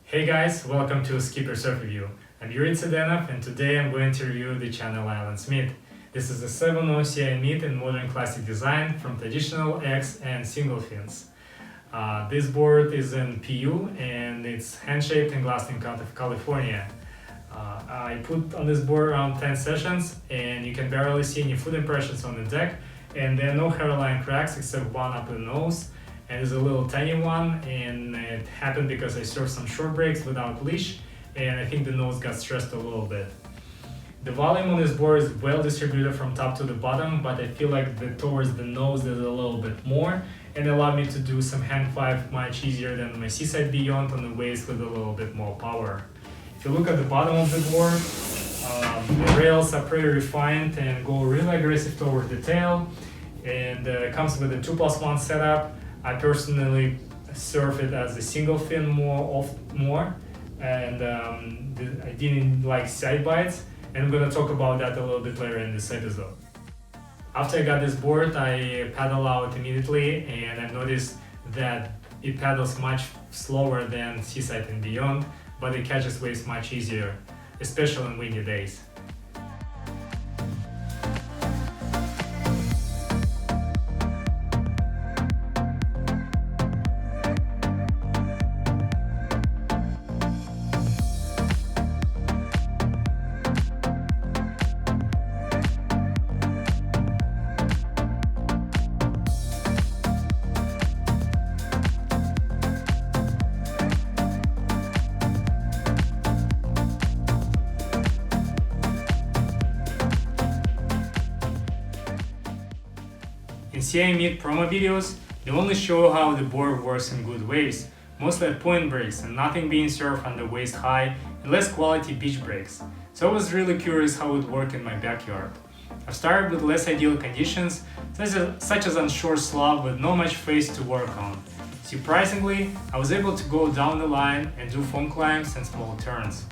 Hey guys, welcome to Skipper Surf Review. I'm Yuri Tsedenov and today I'm going to review the Channel Islands Meat. This is a 7.0 CI Meat in modern classic design from traditional X and single fins. This board is in PU and it's hand-shaped and glassed-in out of California. I put on this board around 10 sessions and you can barely see any foot impressions on the deck, and there are no hairline cracks except one up the nose. And it's a little tiny one, and it happened because I surfed some short breaks without leash, and I think the nose got stressed a little bit. The volume on this board is well distributed from top to the bottom, but I feel like towards the nose there's a little bit more, and it allowed me to do some hand five much easier than my Seaside Beyond on the waist with a little bit more power. If you look at the bottom of the board, the rails are pretty refined and go really aggressive toward the tail, and it comes with a 2+1 setup. I personally surf it as a single fin more, and I didn't like side bites, and I'm gonna talk about that a little bit later in this episode. After I got this board, I paddle out immediately, and I noticed that it paddles much slower than Seaside and Beyond, but it catches waves much easier, especially on windy days. In CI Meat promo videos, they only show how the board works in good waves, mostly at point breaks and nothing being surfed under waist high and less quality beach breaks. So I was really curious how it would work in my backyard. I started with less ideal conditions, such as on shore slope with not much face to work on. Surprisingly, I was able to go down the line and do foam climbs and small turns.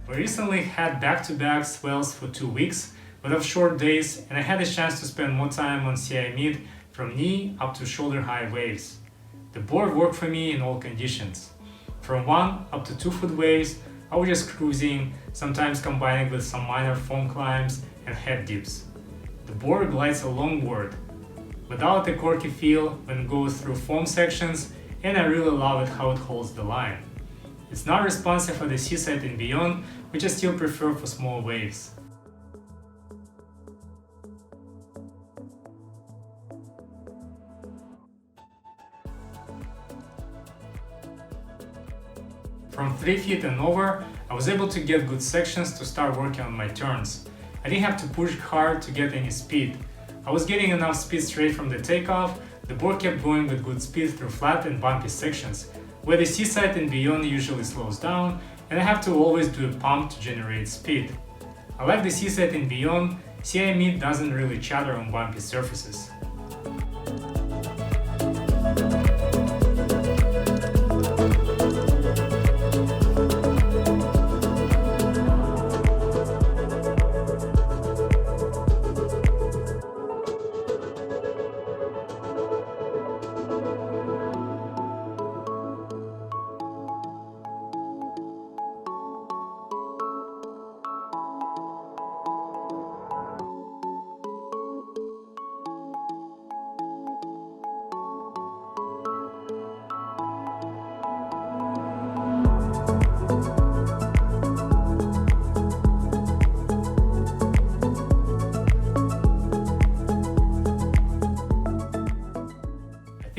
I recently had back-to-back swells for 2 weeks, but of short days, and I had a chance to spend more time on CI Meat from knee up to shoulder-high waves. The board worked for me in all conditions. From 1 up to 2 foot waves, I was just cruising, sometimes combining with some minor foam climbs and head dips. The board glides a longboard, without the quirky feel when it goes through foam sections, and I really love it how it holds the line. It's not responsive for the Seaside and Beyond, which I still prefer for small waves. From 3 feet and over, I was able to get good sections to start working on my turns. I didn't have to push hard to get any speed. I was getting enough speed straight from the takeoff. The board kept going with good speed through flat and bumpy sections, where the Seaside and Beyond usually slows down, and I have to always do a pump to generate speed. I like the Seaside and Beyond, CI Meat doesn't really chatter on bumpy surfaces.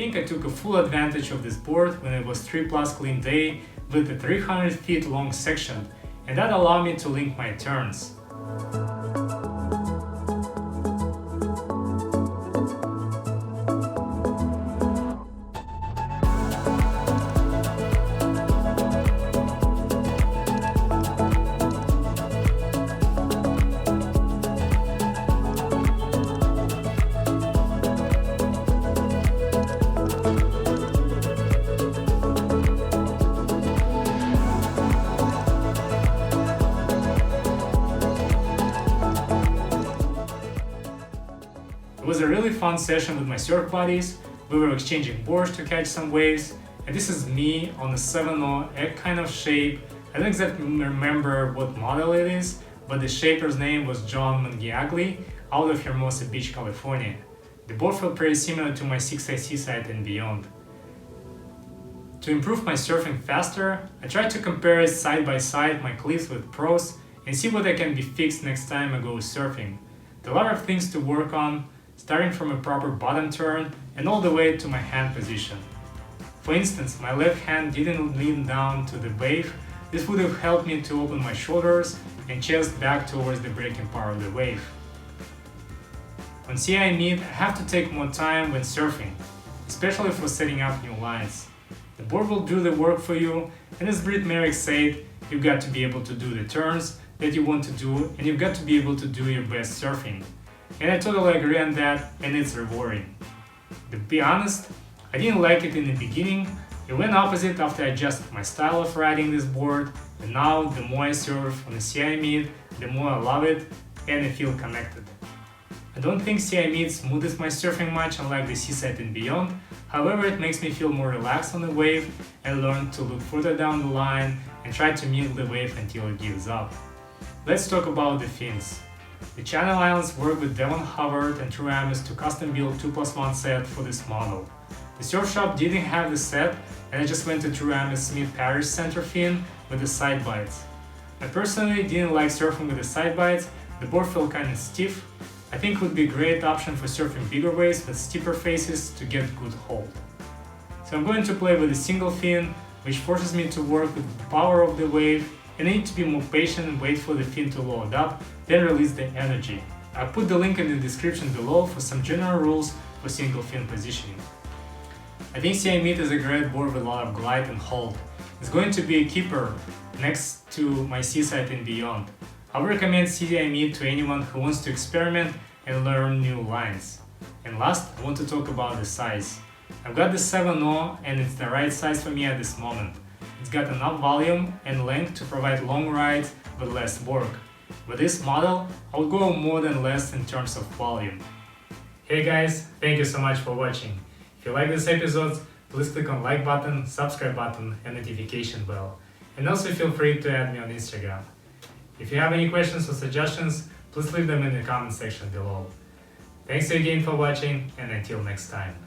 I took a full advantage of this board when it was 3+ clean day with a 300 feet long section, and that allowed me to link my turns. fun session with my surf buddies. We were exchanging boards to catch some waves, and this is me on a 7.0 egg kind of shape. I don't exactly remember what model it is, but the shaper's name was John Mangiagli out of Hermosa Beach, California. The board felt pretty similar to my Seaside and Beyond. To improve my surfing faster, I tried to compare side by side my clips with pros and see what I can be fixed next time I go surfing. There are a lot of things to work on, starting from a proper bottom turn and all the way to my hand position. For instance, my left hand didn't lean down to the wave. This would have helped me to open my shoulders and chest back towards the breaking part of the wave. On CI Meet, I have to take more time when surfing, especially for setting up new lines. The board will do the work for you, and as Britt Merrick said, you've got to be able to do the turns that you want to do, and you've got to be able to do your best surfing. And I totally agree on that, and it's rewarding. To be honest, I didn't like it in the beginning. It went opposite after I adjusted my style of riding this board, and now the more I surf on the CI Meet, the more I love it and I feel connected. I don't think CI Meet smoothes my surfing much unlike the Seaside and Beyond. However, it makes me feel more relaxed on the wave and learn to look further down the line and try to meet the wave until it gives up. Let's talk about the fins. The Channel Islands worked with Devon Howard and True Amis to custom build 2+1 set for this model. The surf shop didn't have the set, and I just went to True Amis Smith Parrish center fin with the side bites. I personally didn't like surfing with the side bites. The board felt kind of stiff. I think it would be a great option for surfing bigger waves with steeper faces to get good hold. So I'm going to play with a single fin, which forces me to work with the power of the wave, and I need to be more patient and wait for the fin to load up, then release the energy. I'll put the link in the description below for some general rules for single fin positioning. I think CI Meet is a great board with a lot of glide and hold. It's going to be a keeper next to my Seaside and Beyond. I would recommend CI Meet to anyone who wants to experiment and learn new lines. And last, I want to talk about the size. I've got the 7.0 and it's the right size for me at this moment. It's got enough volume and length to provide long rides with less work. With this model, I'll go more than less in terms of volume. Hey guys, thank you so much for watching. If you like this episode, please click on like button, subscribe button and notification bell. And also feel free to add me on Instagram. If you have any questions or suggestions, please leave them in the comment section below. Thanks again for watching, and until next time.